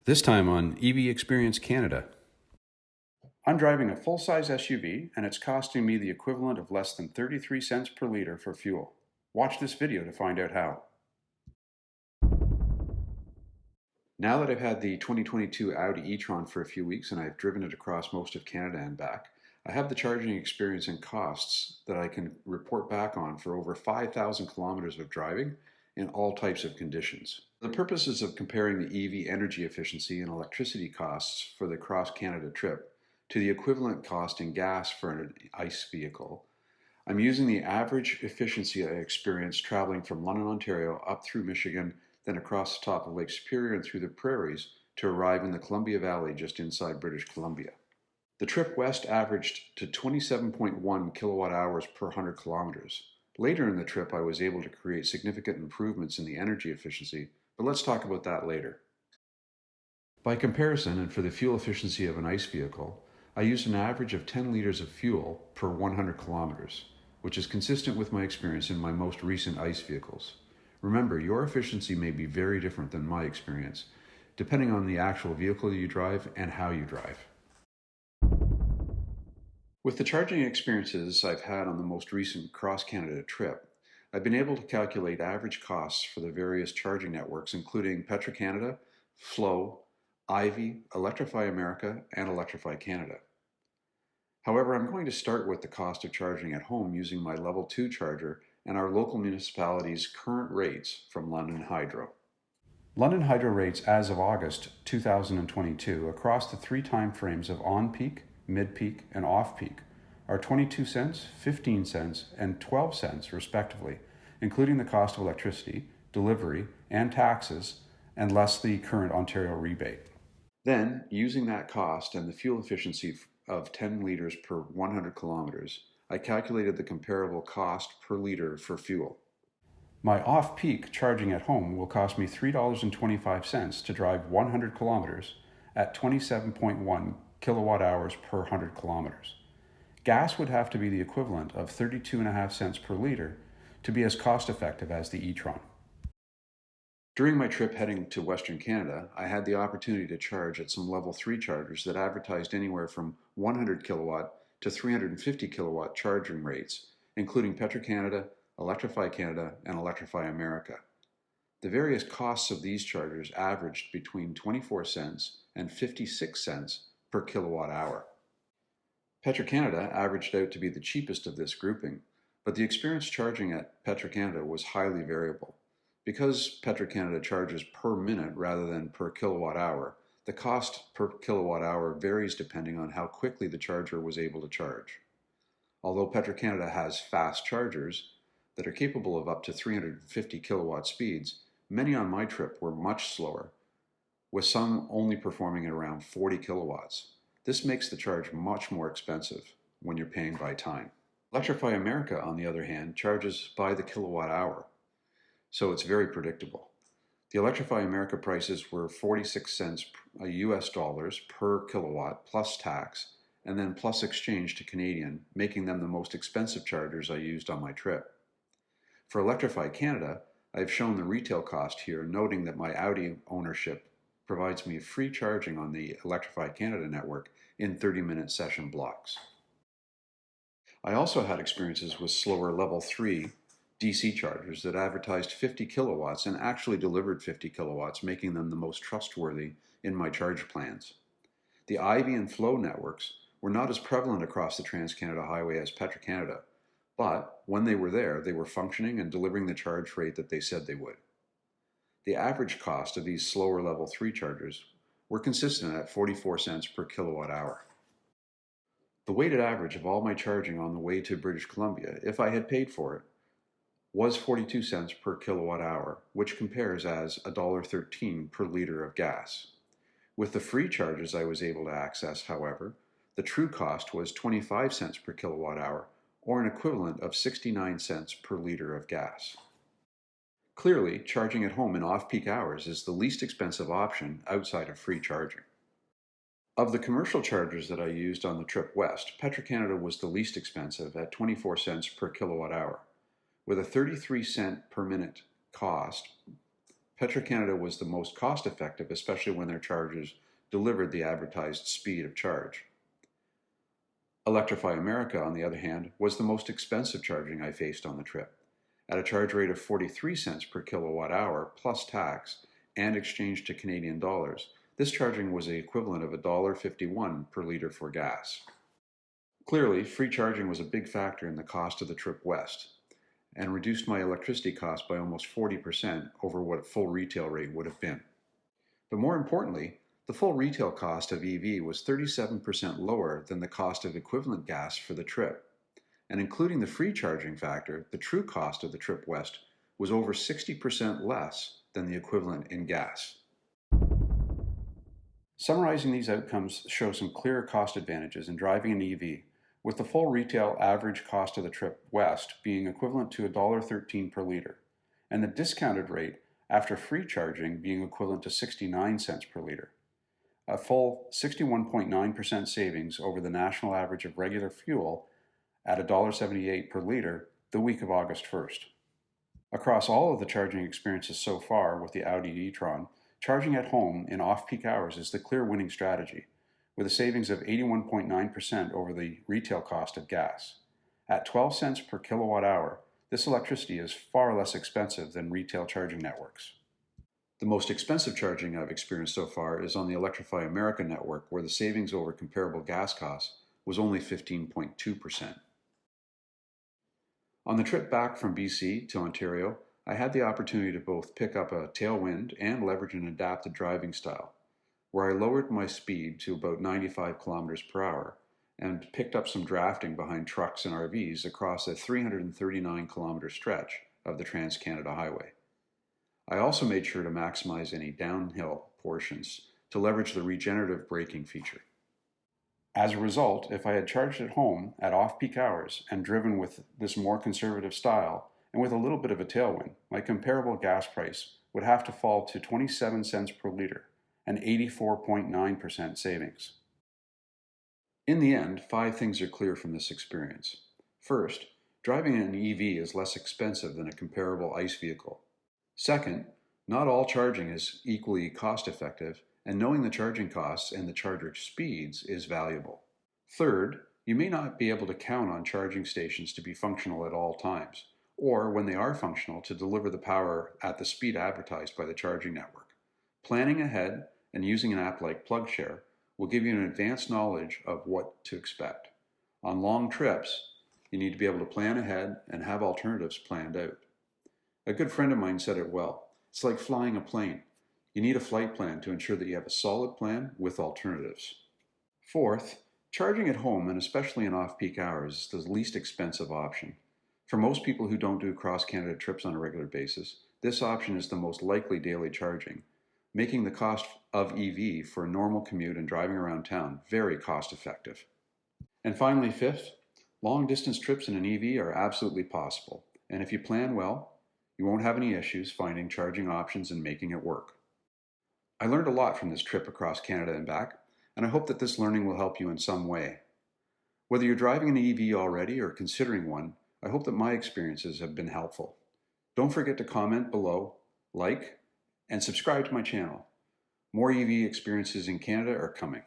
This time on EV Experience Canada. I'm driving a full-size SUV and it's costing me the equivalent of less than 33 cents per liter for fuel. Watch this video to find out how. Now that I've had the 2022 Audi e-tron for a few weeks and I've driven it across most of Canada and back, I have the charging experience and costs that I can report back on for over 5,000 kilometers of driving in all types of conditions. For the purposes of comparing the EV energy efficiency and electricity costs for the cross-Canada trip to the equivalent cost in gas for an ICE vehicle, I'm using the average efficiency I experienced traveling from London, Ontario up through Michigan, then across the top of Lake Superior and through the prairies to arrive in the Columbia Valley just inside British Columbia. The trip west averaged to 27.1 kilowatt hours per 100 kilometers. Later in the trip, I was able to create significant improvements in the energy efficiency, but let's talk about that later. By comparison, and for the fuel efficiency of an ICE vehicle, I used an average of 10 liters of fuel per 100 kilometers, which is consistent with my experience in my most recent ICE vehicles. Remember, your efficiency may be very different than my experience, depending on the actual vehicle you drive and how you drive. With the charging experiences I've had on the most recent cross-Canada trip, I've been able to calculate average costs for the various charging networks, including Petro-Canada, Flow, Ivy, Electrify America, and Electrify Canada. However, I'm going to start with the cost of charging at home using my Level 2 charger and our local municipality's current rates from London Hydro. London Hydro rates as of August 2022 across the three time frames of on-peak, mid-peak, and off-peak are 22 cents, 15 cents, and 12 cents respectively, including the cost of electricity, delivery, and taxes, and less the current Ontario rebate. Then, using that cost and the fuel efficiency of 10 liters per 100 kilometers, I calculated the comparable cost per liter for fuel. My off-peak charging at home will cost me $3.25 to drive 100 kilometers at 27.1 kilowatt hours per 100 kilometers. Gas would have to be the equivalent of 32.5 cents per liter to be as cost-effective as the e-tron. During my trip heading to Western Canada, I had the opportunity to charge at some Level 3 chargers that advertised anywhere from 100 kilowatt to 350 kilowatt charging rates, including Petro-Canada, Electrify Canada, and Electrify America. The various costs of these chargers averaged between 24 cents and 56 cents per kilowatt hour. Petro-Canada averaged out to be the cheapest of this grouping, but the experience charging at Petro-Canada was highly variable. Because Petro-Canada charges per minute rather than per kilowatt hour, the cost per kilowatt hour varies depending on how quickly the charger was able to charge. Although Petro-Canada has fast chargers that are capable of up to 350 kilowatt speeds, many on my trip were much slower, with some only performing at around 40 kilowatts. This makes the charge much more expensive when you're paying by time. Electrify America, on the other hand, charges by the kilowatt hour, so it's very predictable. The Electrify America prices were 46 cents US dollars per kilowatt plus tax, and then plus exchange to Canadian, making them the most expensive chargers I used on my trip. For Electrify Canada, I've shown the retail cost here, noting that my Audi ownership provides me free charging on the Electrify Canada network in 30-minute session blocks. I also had experiences with slower Level 3 DC chargers that advertised 50 kilowatts and actually delivered 50 kilowatts, making them the most trustworthy in my charge plans. The Ivy and Flow networks were not as prevalent across the Trans-Canada Highway as Petro-Canada, but when they were there, they were functioning and delivering the charge rate that they said they would. The average cost of these slower Level 3 chargers were consistent at 44 cents per kilowatt hour. The weighted average of all my charging on the way to British Columbia, if I had paid for it, was 42 cents per kilowatt hour, which compares as $1.13 per liter of gas. With the free charges I was able to access, however, the true cost was 25 cents per kilowatt hour, or an equivalent of 69 cents per liter of gas. Clearly, charging at home in off-peak hours is the least expensive option outside of free charging. Of the commercial chargers that I used on the trip west, Petro-Canada was the least expensive at 24 cents per kilowatt hour. With a 33 cent per minute cost, Petro-Canada was the most cost-effective, especially when their chargers delivered the advertised speed of charge. Electrify America, on the other hand, was the most expensive charging I faced on the trip. At a charge rate of 43 cents per kilowatt hour plus tax and exchange to Canadian dollars, this charging was the equivalent of $1.51 per litre for gas. Clearly, free charging was a big factor in the cost of the trip west and reduced my electricity cost by almost 40% over what a full retail rate would have been. But more importantly, the full retail cost of EV was 37% lower than the cost of equivalent gas for the trip. And including the free charging factor, the true cost of the trip west was over 60% less than the equivalent in gas. Summarizing these outcomes show some clear cost advantages in driving an EV, with the full retail average cost of the trip west being equivalent to $1.13 per litre, and the discounted rate after free charging being equivalent to 69 cents per litre. A full 61.9% savings over the national average of regular fuel at $1.78 per litre the week of August 1st. Across all of the charging experiences so far with the Audi e-tron, charging at home in off-peak hours is the clear winning strategy, with a savings of 81.9% over the retail cost of gas. At 12 cents per kilowatt hour, this electricity is far less expensive than retail charging networks. The most expensive charging I've experienced so far is on the Electrify America network, where the savings over comparable gas costs was only 15.2%. On the trip back from BC to Ontario, I had the opportunity to both pick up a tailwind and leverage an adapted driving style, where I lowered my speed to about 95 kilometers per hour and picked up some drafting behind trucks and RVs across a 339 kilometer stretch of the Trans-Canada Highway. I also made sure to maximize any downhill portions to leverage the regenerative braking feature. As a result, if I had charged at home at off-peak hours and driven with this more conservative style and with a little bit of a tailwind, my comparable gas price would have to fall to 27 cents per litre, an 84.9% savings. In the end, 5 things are clear from this experience. First, driving an EV is less expensive than a comparable ICE vehicle. Second, not all charging is equally cost-effective, and knowing the charging costs and the charger speeds is valuable. Third, you may not be able to count on charging stations to be functional at all times, or when they are functional to deliver the power at the speed advertised by the charging network. Planning ahead and using an app like PlugShare will give you an advanced knowledge of what to expect. On long trips, you need to be able to plan ahead and have alternatives planned out. A good friend of mine said it well. It's like flying a plane. You need a flight plan to ensure that you have a solid plan with alternatives. Fourth, charging at home, and especially in off-peak hours, is the least expensive option. For most people who don't do cross-Canada trips on a regular basis, this option is the most likely daily charging, making the cost of EV for a normal commute and driving around town very cost-effective. And finally, fifth, long-distance trips in an EV are absolutely possible, and if you plan well, you won't have any issues finding charging options and making it work. I learned a lot from this trip across Canada and back, and I hope that this learning will help you in some way. Whether you're driving an EV already or considering one, I hope that my experiences have been helpful. Don't forget to comment below, like, and subscribe to my channel. More EV experiences in Canada are coming.